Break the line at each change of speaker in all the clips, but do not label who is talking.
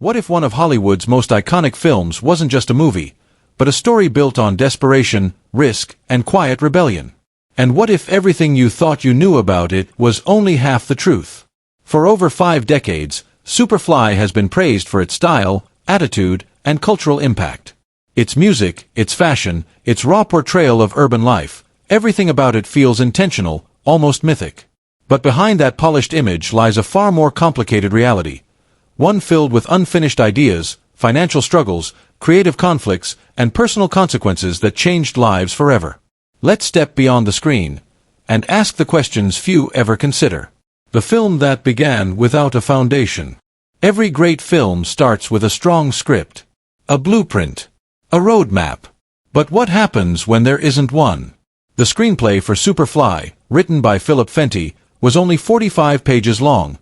What if one of Hollywood's most iconic films wasn't just a movie, but a story built on desperation, risk, and quiet rebellion? And what if everything you thought you knew about it was only half the truth? For over 5 decades, Superfly has been praised for its style, attitude, and cultural impact. Its music, its fashion, its raw portrayal of urban life, everything about it feels intentional, almost mythic. But behind that polished image lies a far more complicated reality. One filled with unfinished ideas, financial struggles, creative conflicts, and personal consequences that changed lives forever. Let's step beyond the screen and ask the questions few ever consider. The film that began without a foundation. Every great film starts with a strong script, a blueprint, a roadmap. But what happens when there isn't one? The screenplay for Superfly, written by Philip Fenty, was only 45 pages long,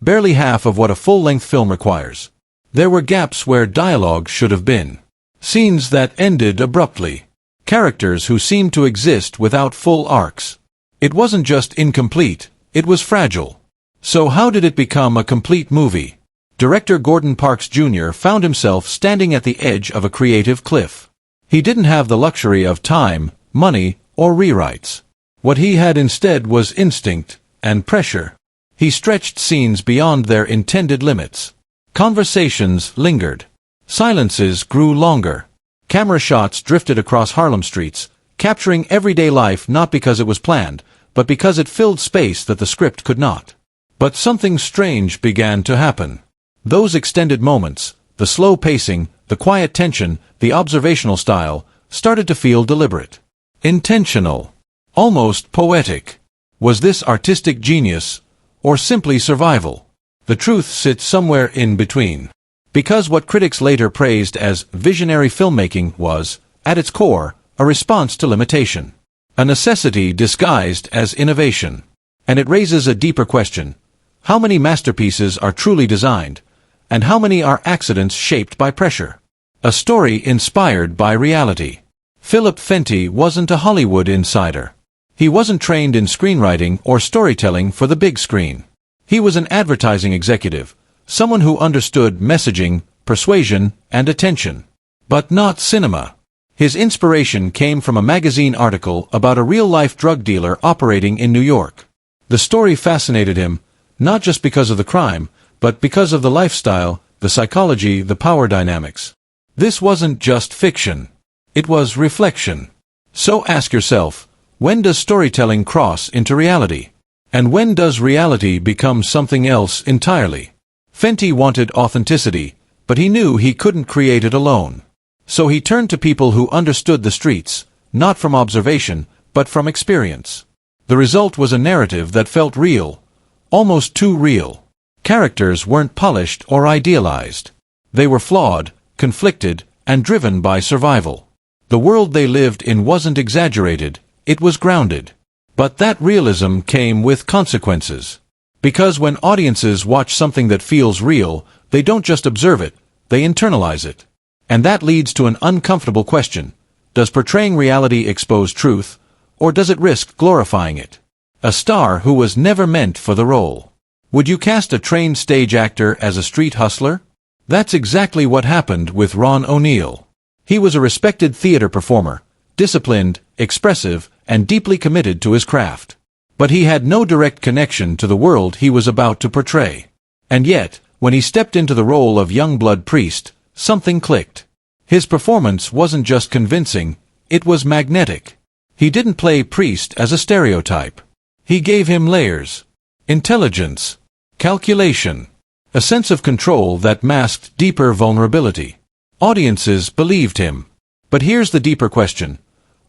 barely half of what a full-length film requires. There were gaps where dialogue should have been, scenes that ended abruptly, characters who seemed to exist without full arcs. It wasn't just incomplete, it was fragile. So how did it become a complete movie? Director Gordon Parks Jr. found himself standing at the edge of a creative cliff. He didn't have the luxury of time, money, or rewrites. What he had instead was instinct and pressure. He stretched scenes beyond their intended limits. Conversations lingered. Silences grew longer. Camera shots drifted across Harlem streets, capturing everyday life not because it was planned, but because it filled space that the script could not. But something strange began to happen. Those extended moments, the slow pacing, the quiet tension, the observational style, started to feel deliberate. Intentional. Almost poetic. Was this artistic genius, or simply survival? The truth sits somewhere in between. Because what critics later praised as visionary filmmaking was, at its core, a response to limitation. A necessity disguised as innovation. And it raises a deeper question. How many masterpieces are truly designed, and how many are accidents shaped by pressure? A story inspired by reality. Philip Fenty wasn't a Hollywood insider. He wasn't trained in screenwriting or storytelling for the big screen. He was an advertising executive, someone who understood messaging, persuasion, and attention. But not cinema. His inspiration came from a magazine article about a real-life drug dealer operating in New York. The story fascinated him, not just because of the crime, but because of the lifestyle, the psychology, the power dynamics. This wasn't just fiction. It was reflection. So ask yourself, when does storytelling cross into reality? And when does reality become something else entirely? Fenty wanted authenticity, but he knew he couldn't create it alone. So he turned to people who understood the streets, not from observation, but from experience. The result was a narrative that felt real, almost too real. Characters weren't polished or idealized. They were flawed, conflicted, and driven by survival. The world they lived in wasn't exaggerated, it was grounded. But that realism came with consequences. Because when audiences watch something that feels real, they don't just observe it, they internalize it. And that leads to an uncomfortable question. Does portraying reality expose truth, or does it risk glorifying it? A star who was never meant for the role. Would you cast a trained stage actor as a street hustler? That's exactly what happened with Ron O'Neal. He was a respected theater performer, disciplined, expressive, and deeply committed to his craft. But he had no direct connection to the world he was about to portray. And yet, when he stepped into the role of Youngblood Priest, something clicked. His performance wasn't just convincing, it was magnetic. He didn't play Priest as a stereotype. He gave him layers. Intelligence. Calculation. A sense of control that masked deeper vulnerability. Audiences believed him. But here's the deeper question.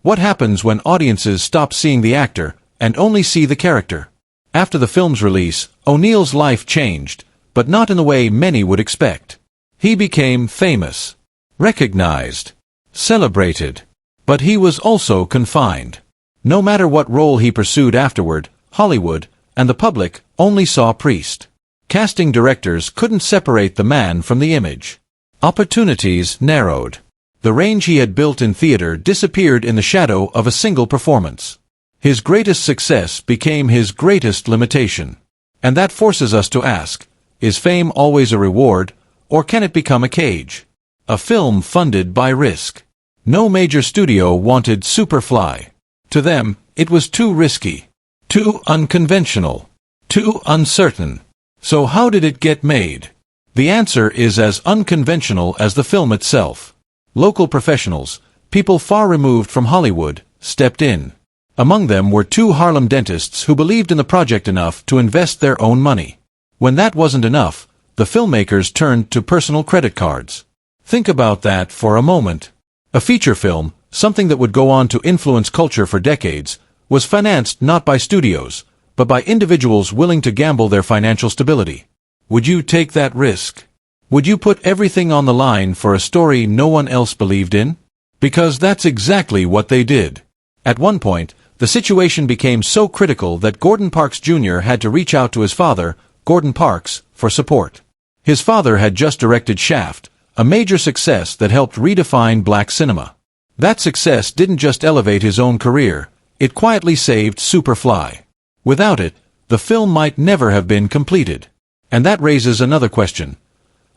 What happens when audiences stop seeing the actor and only see the character? After the film's release, O'Neal's life changed, but not in the way many would expect. He became famous, recognized, celebrated. But he was also confined. No matter what role he pursued afterward, Hollywood and the public only saw Priest. Casting directors couldn't separate the man from the image. Opportunities narrowed. The range he had built in theater disappeared in the shadow of a single performance. His greatest success became his greatest limitation. And that forces us to ask, is fame always a reward, or can it become a cage? A film funded by risk. No major studio wanted Superfly. To them, it was too risky, too unconventional, too uncertain. So how did it get made? The answer is as unconventional as the film itself. Local professionals, people far removed from Hollywood, stepped in. Among them were two Harlem dentists who believed in the project enough to invest their own money. When that wasn't enough, the filmmakers turned to personal credit cards. Think about that for a moment. A feature film, something that would go on to influence culture for decades, was financed not by studios, but by individuals willing to gamble their financial stability. Would you take that risk? Would you put everything on the line for a story no one else believed in? Because that's exactly what they did. At one point, the situation became so critical that Gordon Parks Jr. had to reach out to his father, Gordon Parks, for support. His father had just directed Shaft, a major success that helped redefine black cinema. That success didn't just elevate his own career, it quietly saved Superfly. Without it, the film might never have been completed. And that raises another question.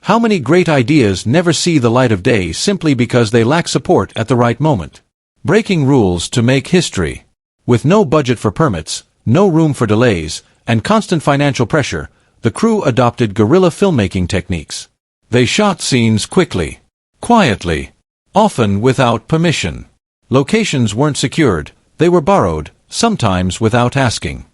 How many great ideas never see the light of day simply because they lack support at the right moment? Breaking rules to make history. With no budget for permits, no room for delays, and constant financial pressure, the crew adopted guerrilla filmmaking techniques. They shot scenes quickly, quietly, often without permission. Locations weren't secured, they were borrowed, sometimes without asking.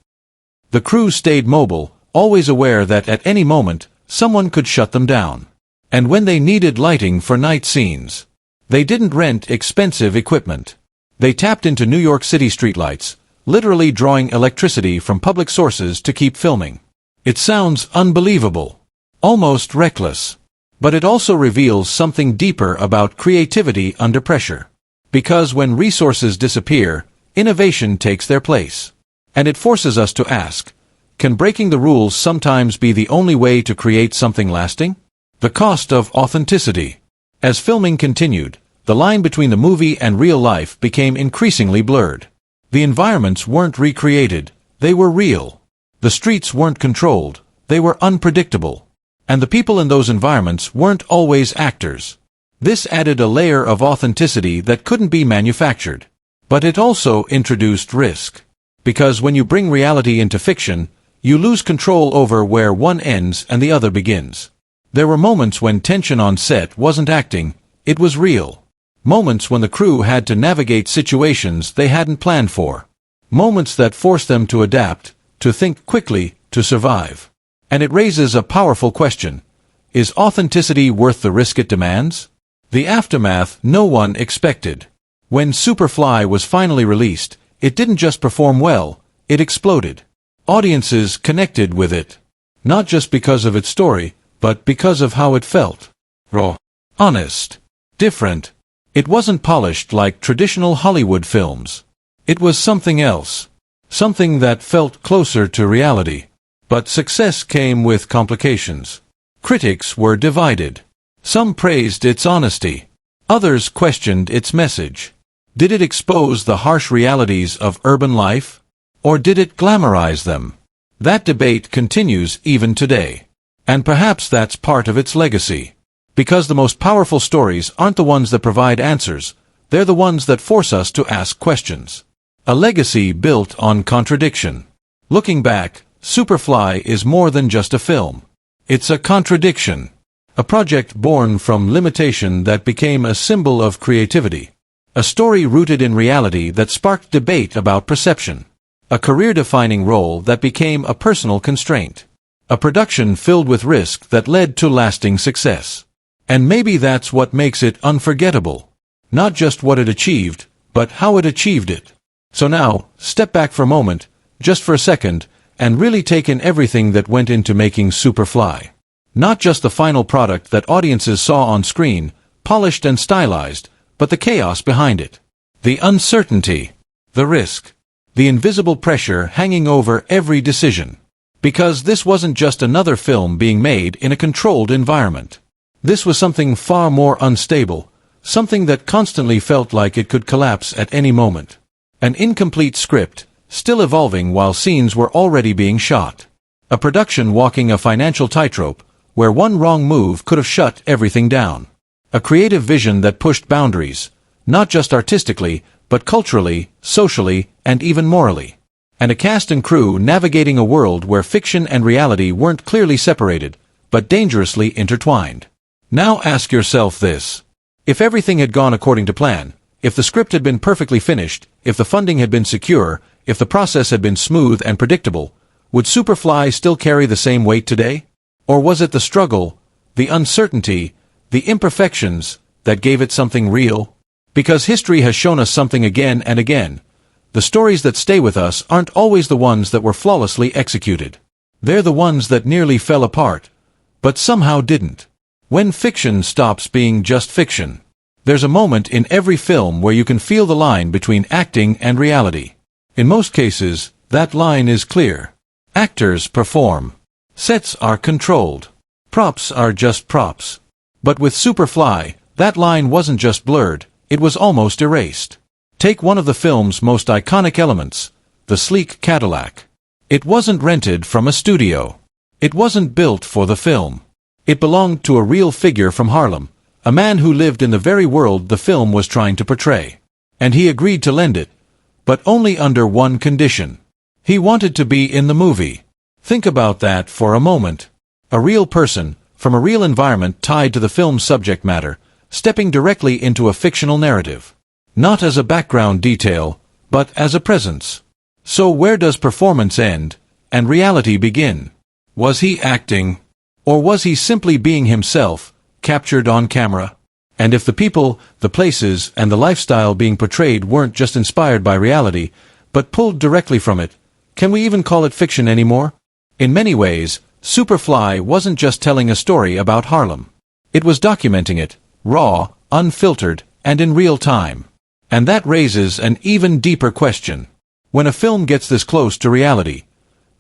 The crew stayed mobile, always aware that at any moment, someone could shut them down. And when they needed lighting for night scenes, they didn't rent expensive equipment. They tapped into New York City streetlights, literally drawing electricity from public sources to keep filming. It sounds unbelievable, almost reckless. But it also reveals something deeper about creativity under pressure. Because when resources disappear, innovation takes their place. And it forces us to ask, can breaking the rules sometimes be the only way to create something lasting? The cost of authenticity. As filming continued, the line between the movie and real life became increasingly blurred. The environments weren't recreated, they were real. The streets weren't controlled, they were unpredictable. And the people in those environments weren't always actors. This added a layer of authenticity that couldn't be manufactured. But it also introduced risk. Because when you bring reality into fiction, you lose control over where one ends and the other begins. There were moments when tension on set wasn't acting, it was real. Moments when the crew had to navigate situations they hadn't planned for. Moments that forced them to adapt, to think quickly, to survive. And it raises a powerful question. Is authenticity worth the risk it demands? The aftermath no one expected. When Superfly was finally released, it didn't just perform well, it exploded. Audiences connected with it. Not just because of its story, but because of how it felt. Raw. Honest. Different. It wasn't polished like traditional Hollywood films. It was something else. Something that felt closer to reality. But success came with complications. Critics were divided. Some praised its honesty. Others questioned its message. Did it expose the harsh realities of urban life? Or did it glamorize them? That debate continues even today. And perhaps that's part of its legacy. Because the most powerful stories aren't the ones that provide answers, they're the ones that force us to ask questions. A legacy built on contradiction. Looking back, Superfly is more than just a film. It's a contradiction. A project born from limitation that became a symbol of creativity. A story rooted in reality that sparked debate about perception. A career-defining role that became a personal constraint. A production filled with risk that led to lasting success. And maybe that's what makes it unforgettable. Not just what it achieved, but how it achieved it. So now, step back for a moment, just for a second, and really take in everything that went into making Superfly. Not just the final product that audiences saw on screen, polished and stylized, but the chaos behind it. The uncertainty. The risk. The invisible pressure hanging over every decision. Because this wasn't just another film being made in a controlled environment. This was something far more unstable, something that constantly felt like it could collapse at any moment. An incomplete script, still evolving while scenes were already being shot. A production walking a financial tightrope, where one wrong move could have shut everything down. A creative vision that pushed boundaries, not just artistically, but culturally, socially, and even morally. And a cast and crew navigating a world where fiction and reality weren't clearly separated, but dangerously intertwined. Now ask yourself this. If everything had gone according to plan, if the script had been perfectly finished, if the funding had been secure, if the process had been smooth and predictable, would Superfly still carry the same weight today? Or was it the struggle, the uncertainty, the imperfections, that gave it something real? Because history has shown us something again and again. The stories that stay with us aren't always the ones that were flawlessly executed. They're the ones that nearly fell apart, but somehow didn't. When fiction stops being just fiction, there's a moment in every film where you can feel the line between acting and reality. In most cases, that line is clear. Actors perform. Sets are controlled. Props are just props. But with Superfly, that line wasn't just blurred, it was almost erased. Take one of the film's most iconic elements, the sleek Cadillac. It wasn't rented from a studio. It wasn't built for the film. It belonged to a real figure from Harlem, a man who lived in the very world the film was trying to portray. And he agreed to lend it, but only under one condition. He wanted to be in the movie. Think about that for a moment. A real person, from a real environment tied to the film's subject matter, stepping directly into a fictional narrative. Not as a background detail, but as a presence. So where does performance end, and reality begin? Was he acting? Or was he simply being himself, captured on camera? And if the people, the places, and the lifestyle being portrayed weren't just inspired by reality, but pulled directly from it, can we even call it fiction anymore? In many ways, Superfly wasn't just telling a story about Harlem. It was documenting it, raw, unfiltered, and in real time. And that raises an even deeper question. When a film gets this close to reality,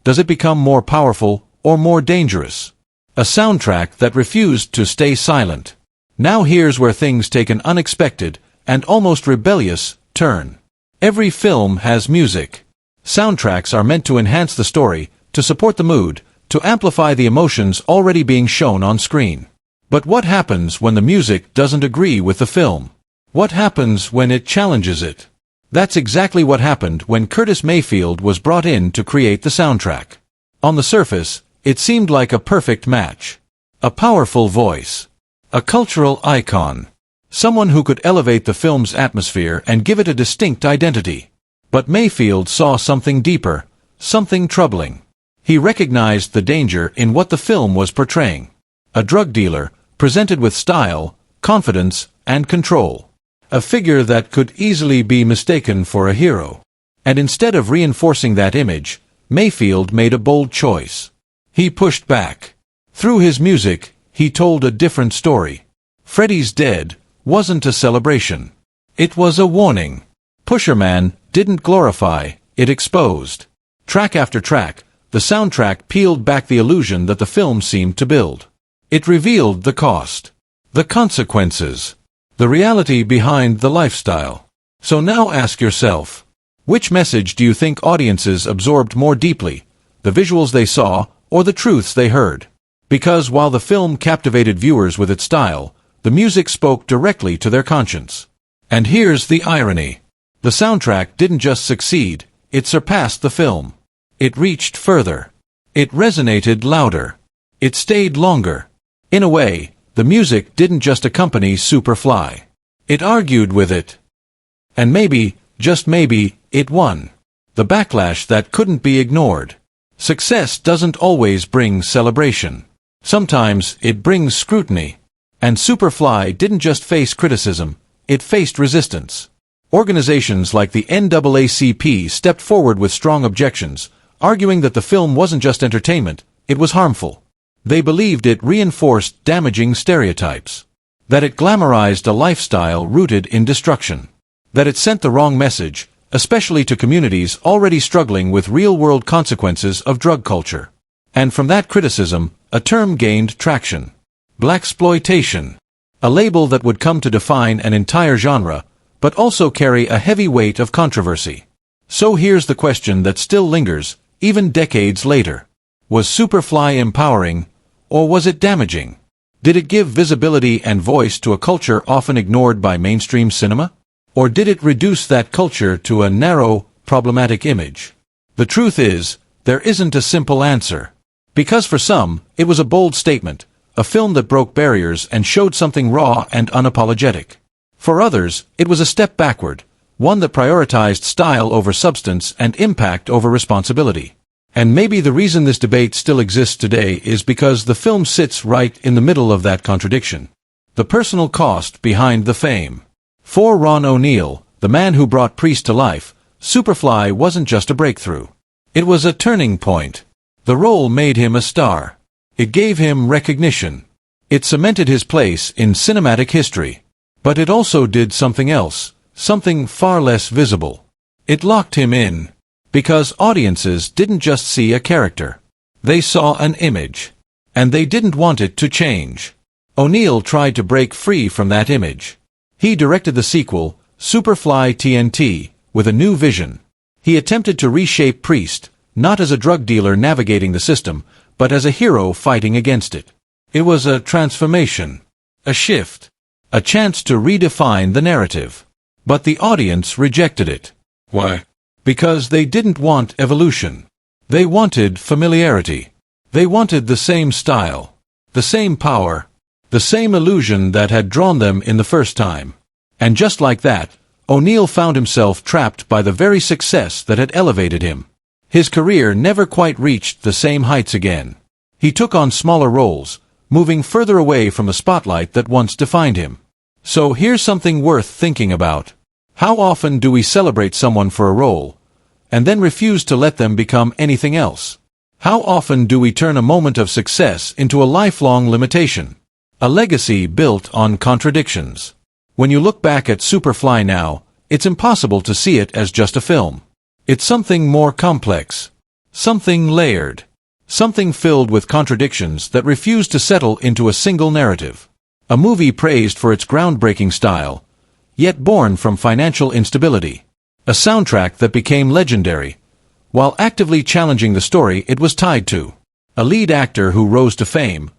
does it become more powerful or more dangerous? A soundtrack that refused to stay silent. Now here's where things take an unexpected and almost rebellious turn. Every film has music. Soundtracks are meant to enhance the story, to support the mood, to amplify the emotions already being shown on screen. But what happens when the music doesn't agree with the film? What happens when it challenges it? That's exactly what happened when Curtis Mayfield was brought in to create the soundtrack. On the surface, it seemed like a perfect match. A powerful voice. A cultural icon. Someone who could elevate the film's atmosphere and give it a distinct identity. But Mayfield saw something deeper, something troubling. He recognized the danger in what the film was portraying. A drug dealer, presented with style, confidence, and control. A figure that could easily be mistaken for a hero. And instead of reinforcing that image, Mayfield made a bold choice. He pushed back. Through his music, he told a different story. Freddie's Dead wasn't a celebration. It was a warning. Pusherman didn't glorify, it exposed. Track after track, the soundtrack peeled back the illusion that the film seemed to build. It revealed the cost, the consequences, the reality behind the lifestyle. So now ask yourself, which message do you think audiences absorbed more deeply, the visuals they saw, or the truths they heard? Because while the film captivated viewers with its style, the music spoke directly to their conscience. And here's the irony. The soundtrack didn't just succeed, it surpassed the film. It reached further. It resonated louder. It stayed longer. In a way, the music didn't just accompany Superfly. It argued with it. And maybe, just maybe, it won. The backlash that couldn't be ignored. Success doesn't always bring celebration. Sometimes it brings scrutiny. And Superfly didn't just face criticism, it faced resistance. Organizations like the NAACP stepped forward with strong objections, arguing that the film wasn't just entertainment, it was harmful. They believed it reinforced damaging stereotypes. That it glamorized a lifestyle rooted in destruction. That it sent the wrong message, especially to communities already struggling with real-world consequences of drug culture. And from that criticism, a term gained traction. Blaxploitation. A label that would come to define an entire genre, but also carry a heavy weight of controversy. So here's the question that still lingers, even decades later. Was Superfly empowering, or was it damaging? Did it give visibility and voice to a culture often ignored by mainstream cinema? Or did it reduce that culture to a narrow, problematic image? The truth is, there isn't a simple answer. Because for some, it was a bold statement, a film that broke barriers and showed something raw and unapologetic. For others, it was a step backward, one that prioritized style over substance and impact over responsibility. And maybe the reason this debate still exists today is because the film sits right in the middle of that contradiction. The personal cost behind the fame. For Ron O'Neal, the man who brought Priest to life, Superfly wasn't just a breakthrough. It was a turning point. The role made him a star. It gave him recognition. It cemented his place in cinematic history. But it also did something else, something far less visible. It locked him in. Because audiences didn't just see a character. They saw an image. And they didn't want it to change. O'Neal tried to break free from that image. He directed the sequel, Superfly TNT, with a new vision. He attempted to reshape Priest, not as a drug dealer navigating the system, but as a hero fighting against it. It was a transformation. A shift. A chance to redefine the narrative. But the audience rejected it. Why? Because they didn't want evolution. They wanted familiarity. They wanted the same style, the same power, the same illusion that had drawn them in the first time. And just like that, O'Neal found himself trapped by the very success that had elevated him. His career never quite reached the same heights again. He took on smaller roles, moving further away from the spotlight that once defined him. So here's something worth thinking about. How often do we celebrate someone for a role, and then refuse to let them become anything else? How often do we turn a moment of success into a lifelong limitation? A legacy built on contradictions. When you look back at Superfly now, it's impossible to see it as just a film. It's something more complex. Something layered. Something filled with contradictions that refuse to settle into a single narrative. A movie praised for its groundbreaking style, yet born from financial instability. A soundtrack that became legendary, while actively challenging the story it was tied to. A lead actor who rose to fame,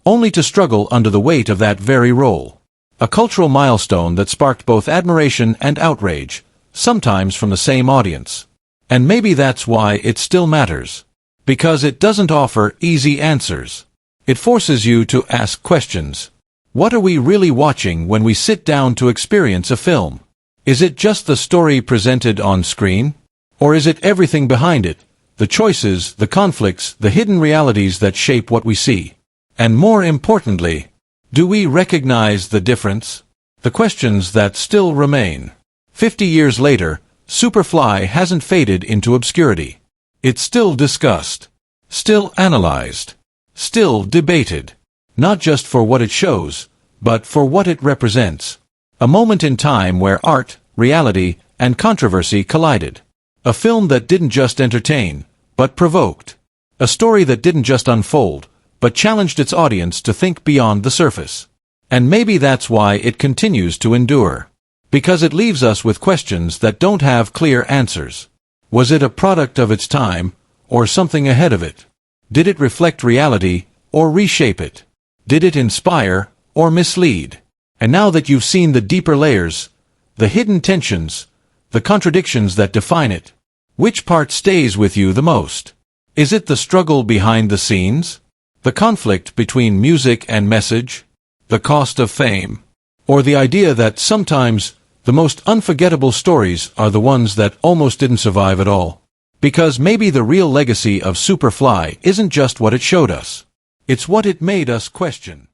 only to struggle under the weight of that very role. A cultural milestone that sparked both admiration and outrage, sometimes from the same audience. And maybe that's why it still matters. Because it doesn't offer easy answers. It forces you to ask questions. What are we really watching when we sit down to experience a film? Is it just the story presented on screen? Or is it everything behind it? The choices, the conflicts, the hidden realities that shape what we see? And more importantly, do we recognize the difference? The questions that still remain. 50 years later, Superfly hasn't faded into obscurity. It's still discussed. Still analyzed. Still debated. Not just for what it shows, but for what it represents. A moment in time where art, reality, and controversy collided. A film that didn't just entertain, but provoked. A story that didn't just unfold, but challenged its audience to think beyond the surface. And maybe that's why it continues to endure. Because it leaves us with questions that don't have clear answers. Was it a product of its time, or something ahead of it? Did it reflect reality, or reshape it? Did it inspire, or mislead? And now that you've seen the deeper layers, the hidden tensions, the contradictions that define it, which part stays with you the most? Is it the struggle behind the scenes? The conflict between music and message? The cost of fame? Or the idea that sometimes the most unforgettable stories are the ones that almost didn't survive at all? Because maybe the real legacy of Superfly isn't just what it showed us. It's what it made us question.